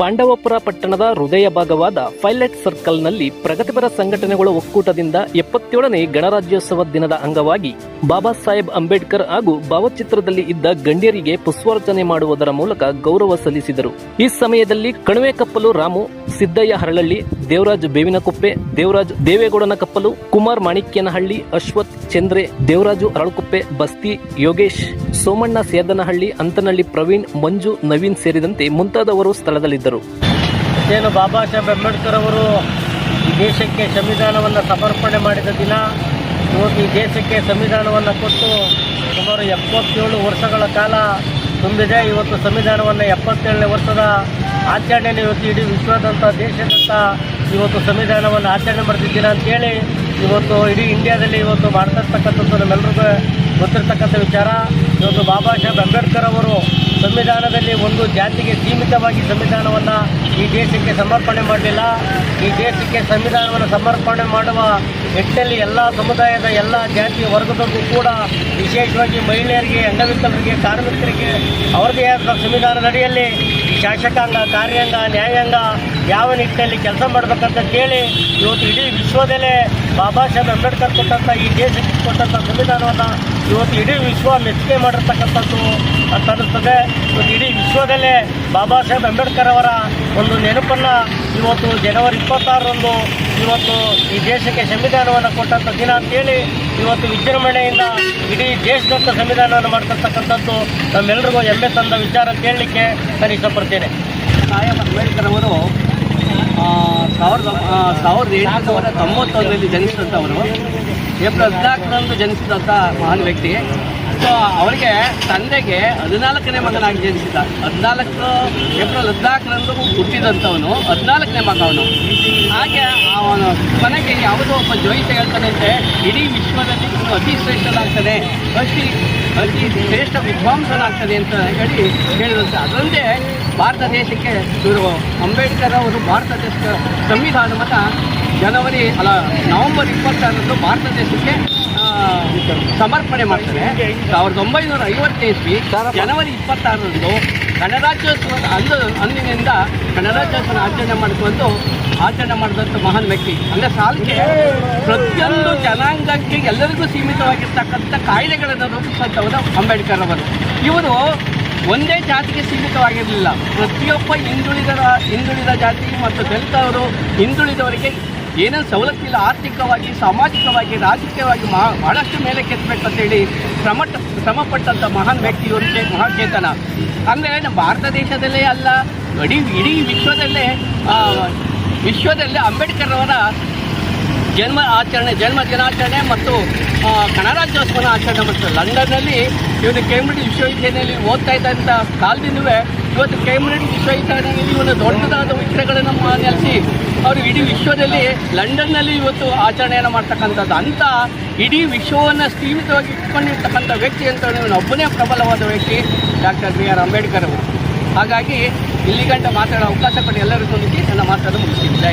ಪಾಂಡವಪುರ ಪಟ್ಟಣದ ಹೃದಯ ಭಾಗವಾದ ಪೈಲಟ್ ಸರ್ಕಲ್ನಲ್ಲಿ ಪ್ರಗತಿಪರ ಸಂಘಟನೆಗಳ ಒಕ್ಕೂಟದಿಂದ 77ನೇ ಗಣರಾಜ್ಯೋತ್ಸವ ದಿನದ ಅಂಗವಾಗಿ ಬಾಬಾ ಸಾಹೇಬ್ ಅಂಬೇಡ್ಕರ್ ಹಾಗೂ ಭಾವಚಿತ್ರದಲ್ಲಿ ಇದ್ದ ಗಣ್ಯರಿಗೆ ಪುಷ್ಪಾರ್ಚನೆ ಮಾಡುವುದರ ಮೂಲಕ ಗೌರವ ಸಲ್ಲಿಸಿದರು. ಈ ಸಮಯದಲ್ಲಿ ಕಣಿವೆ ಕಪ್ಪಲು ರಾಮು, ಸಿದ್ದಯ್ಯ ಹರಳಳ್ಳಿ, ದೇವರಾಜ್ ಬೇವಿನಕೊಪ್ಪೆ, ದೇವರಾಜ್ ದೇವೇಗೌಡನ ಕಪ್ಪಲು, ಕುಮಾರ್ ಮಾಣಿಕ್ಯನಹಳ್ಳಿ, ಅಶ್ವಥ್ ಚಂದ್ರೆ, ದೇವರಾಜು ಅರಳುಕುಪ್ಪೆ, ಬಸ್ತಿ ಯೋಗೇಶ್, ಸೋಮಣ್ಣ ಸೇದನಹಳ್ಳಿ, ಅಂತನಹಳ್ಳಿ ಪ್ರವೀಣ್, ಮಂಜು, ನವೀನ್ ಸೇರಿದಂತೆ ಮುಂತಾದವರು ಸ್ಥಳದಲ್ಲಿದ್ದರು. ಏನು ಬಾಬಾ ಸಾಹೇಬ್ ಅಂಬೇಡ್ಕರ್ ಅವರು ಈ ದೇಶಕ್ಕೆ ಸಂವಿಧಾನವನ್ನು ಸಮರ್ಪಣೆ ಮಾಡಿದ ದಿನ. ಇವತ್ತು ಈ ದೇಶಕ್ಕೆ ಸಂವಿಧಾನವನ್ನು ಕೊಟ್ಟು ಸುಮಾರು 77 ವರ್ಷಗಳ ಕಾಲ ತುಂಬಿದೆ. ಇವತ್ತು ಸಂವಿಧಾನವನ್ನು 77ನೇ ವರ್ಷದ ಆಚರಣೆಯನ್ನು ಇವತ್ತು ಇಡೀ ವಿಶ್ವದಂಥ ದೇಶದಂಥ ಇವತ್ತು ಸಂವಿಧಾನವನ್ನು ಆಚರಣೆ ಮಾಡ್ತಿದ್ದೀನ ಅಂತೇಳಿ ಇವತ್ತು ಇಡೀ ಇಂಡಿಯಾದಲ್ಲಿ ಇವತ್ತು ಮಾಡ್ತಿರ್ತಕ್ಕಂಥದ್ದು ನಮ್ಮೆಲ್ಲರಿಗೂ ಗೊತ್ತಿರ್ತಕ್ಕಂಥ ವಿಚಾರ. ಇವತ್ತು ಬಾಬಾ ಸಾಹೇಬ್ ಅಂಬೇಡ್ಕರ್ ಅವರು ಸಂವಿಧಾನದಲ್ಲಿ ಒಂದು ಜಾತಿಗೆ ಸೀಮಿತವಾಗಿ ಸಂವಿಧಾನವನ್ನು ಈ ದೇಶಕ್ಕೆ ಸಮರ್ಪಣೆ ಮಾಡಲಿಲ್ಲ. ಈ ದೇಶಕ್ಕೆ ಸಂವಿಧಾನವನ್ನು ಸಮರ್ಪಣೆ ಮಾಡುವ ನಿಟ್ಟಿನಲ್ಲಿ ಎಲ್ಲ ಸಮುದಾಯದ ಎಲ್ಲ ಜಾತಿಯ ವರ್ಗದಕ್ಕೂ ಕೂಡ ವಿಶೇಷವಾಗಿ ಮಹಿಳೆಯರಿಗೆ, ಅಂಗವಿಕಲರಿಗೆ, ಕಾರ್ಮಿಕರಿಗೆ ಅವರದೇ ಆದ ಸಂವಿಧಾನದ ಅಡಿಯಲ್ಲಿ ಶಾಸಕಾಂಗ, ಕಾರ್ಯಾಂಗ, ನ್ಯಾಯಾಂಗ ಯಾವ ನಿಟ್ಟಿನಲ್ಲಿ ಕೆಲಸ ಮಾಡಬೇಕಂತ ಹೇಳಿ ಇವತ್ತು ಇಡೀ ವಿಶ್ವದಲ್ಲೇ ಬಾಬಾ ಸಾಹೇಬ್ ಅಂಬೇಡ್ಕರ್ ಕೊಟ್ಟಂಥ ಈ ದೇಶಕ್ಕೆ ಕೊಟ್ಟಂಥ ಸಂವಿಧಾನವನ್ನು ಇವತ್ತು ಇಡೀ ವಿಶ್ವ ಮೆಚ್ಚುಗೆ ಮಾಡಿರ್ತಕ್ಕಂಥದ್ದು ಅಂತ ಅನ್ನಿಸ್ತದೆ. ಇವತ್ತು ಇಡೀ ವಿಶ್ವದಲ್ಲೇ ಬಾಬಾ ಸಾಹೇಬ್ ಅಂಬೇಡ್ಕರ್ ಅವರ ಒಂದು ನೆನಪನ್ನು ಇವತ್ತು ಜನವರಿ 26ರಂದು ಇವತ್ತು ಈ ದೇಶಕ್ಕೆ ಸಂವಿಧಾನವನ್ನು ಕೊಟ್ಟಂಥ ದಿನ ಅಂತೇಳಿ ಇವತ್ತು ವಿಜೃಂಭಣೆಯಿಂದ ಇಡೀ ದೇಶದಂಥ ಸಂವಿಧಾನವನ್ನು ಮಾಡ್ತಿರ್ತಕ್ಕಂಥದ್ದು ನಮ್ಮೆಲ್ಲರಿಗೂ ಹೆಮ್ಮೆ ತಂದ ವಿಚಾರ ಅಂತ ಹೇಳಲಿಕ್ಕೆ ನಾನು ಇಷ್ಟಪಡ್ತೇನೆ. ಸಾಹೇಬ್ ಅಂಬೇಡ್ಕರ್ ಅವರು 1891ರಲ್ಲಿ ಜನಿಸಿದಂಥವರು. ಏಪ್ರಿಲ್ 14ರಂದು ಜನಿಸಿದಂಥ ಮಹಾನ್ ವ್ಯಕ್ತಿ. ಸೊ ಅವರಿಗೆ ತಂದೆಗೆ 14ನೇ ಮಗನಾಗಿ ಜನಿಸಿದ. ಏಪ್ರಿಲ್ 14ರಂದು ಹುಟ್ಟಿದಂಥವನು 14ನೇ ಮಗ ಅವನು. ಹಾಗೆ ಅವನು ಕೊನೆಗೆ ಯಾವುದೋ ಒಬ್ಬ ಜ್ಯೋತಿಷ ಹೇಳ್ತಾನಂತೆ, ಇಡೀ ವಿಶ್ವದಲ್ಲಿ ಅತಿ ಶ್ರೇಷ್ಠನಾಗ್ತಾನೆ, ಅತಿ ಶ್ರೇಷ್ಠ ವಿದ್ವಾಂಸನಾಗ್ತಾನೆ ಅಂತ ಹೇಳಿದಂತೆ. ಅದರಂತೆ ಭಾರತ ದೇಶಕ್ಕೆ ಇವರು ಅಂಬೇಡ್ಕರ್ ಅವರು ಭಾರತ ದೇಶದ ಸಂವಿಧಾನವನ್ನು ನವೆಂಬರ್ 26ರಂದು ಭಾರತ ದೇಶಕ್ಕೆ ಸಮರ್ಪಣೆ ಮಾಡ್ತಾರೆ. 1950 ಇಸ್ವಿ ಜನವರಿ 26ರಂದು ಗಣರಾಜ್ಯೋತ್ಸವದ ಅಂದಿನಿಂದ ಗಣರಾಜ್ಯೋತ್ಸವ ಆಚರಣೆ ಮಾಡಿದಂಥ ಮಹಾನ್ ವ್ಯಕ್ತಿ. ಅಂದರೆ ಸಾಲಿಗೆ ಪ್ರತಿಯೊಂದು ಜನಾಂಗಕ್ಕೆ ಎಲ್ಲರಿಗೂ ಸೀಮಿತವಾಗಿರ್ತಕ್ಕಂಥ ಕಾಯ್ದೆಗಳನ್ನು ರೂಪಿಸಿದಂಥವರು ಅಂಬೇಡ್ಕರ್ ಅವರು. ಇವರು ಒಂದೇ ಜಾತಿಗೆ ಸೀಮಿತವಾಗಿರಲಿಲ್ಲ. ಪ್ರತಿಯೊಬ್ಬ ಹಿಂದುಳಿದ ಜಾತಿ ಮತ್ತು ದಲಿತವರು, ಹಿಂದುಳಿದವರಿಗೆ ಏನೇನು ಸವಲತ್ತಿಲ್ಲ, ಆರ್ಥಿಕವಾಗಿ, ಸಾಮಾಜಿಕವಾಗಿ, ರಾಜಕೀಯವಾಗಿ ಭಾಳಷ್ಟು ಮೇಲೆ ಕೆತ್ತಬೇಕಂತೇಳಿ ಶ್ರಮಪಟ್ಟಂಥ ಮಹಾನ್ ವ್ಯಕ್ತಿ ಇವರಿಗೆ ಮಹಾಚೇತನ. ಅಂದರೆ ನಮ್ಮ ಭಾರತ ದೇಶದಲ್ಲೇ ಅಲ್ಲ, ಇಡೀ ವಿಶ್ವದಲ್ಲೇ ಅಂಬೇಡ್ಕರ್ ಅವರ ಜನ್ಮ ದಿನಾಚರಣೆ ಮತ್ತು ಗಣರಾಜ್ಯೋತ್ಸವನ ಆಚರಣೆ ಮಾಡ್ತಾರೆ. ಲಂಡನ್ನಲ್ಲಿ ಇವನು ಕೇಂಬ್ರಿಡ್ಜ್ ವಿಶ್ವವಿದ್ಯಾಲಯದಲ್ಲಿ ಓದ್ತಾ ಇದ್ದಂಥ ಕಾಲದಿಂದಲೇ ಇವತ್ತು ಕೇಂಬ್ರಿಡ್ಜ್ ವಿಶ್ವವಿದ್ಯಾಲಯದಲ್ಲಿ ಇವನು ದೊಡ್ಡದಾದ ವಿಗ್ರಹಗಳನ್ನು ನೆಲೆಸಿ ಅವರು ಇಡೀ ವಿಶ್ವದಲ್ಲಿ ಲಂಡನ್ನಲ್ಲಿ ಇವತ್ತು ಆಚರಣೆಯನ್ನು ಮಾಡ್ತಕ್ಕಂಥದ್ದು. ಅಂಥ ಇಡೀ ವಿಶ್ವವನ್ನು ಸೀಮಿತವಾಗಿ ಇಟ್ಕೊಂಡಿರ್ತಕ್ಕಂಥ ವ್ಯಕ್ತಿ ಅಂತ ಇವನು ಒಬ್ಬನೇ ಪ್ರಬಲವಾದ ವ್ಯಕ್ತಿ ಡಾಕ್ಟರ್ ಬಿ ಆರ್ ಅಂಬೇಡ್ಕರ್ ಅವರು. ಹಾಗಾಗಿ ಇಲ್ಲಿಗಂಟ ಮಾತಾಡೋ ಅವಕಾಶ ಕೊಟ್ಟು ಎಲ್ಲರಿಗೂ ನನ್ನ ಮಾತನ್ನು ಮುಗಿಸಿದ್ದೆ.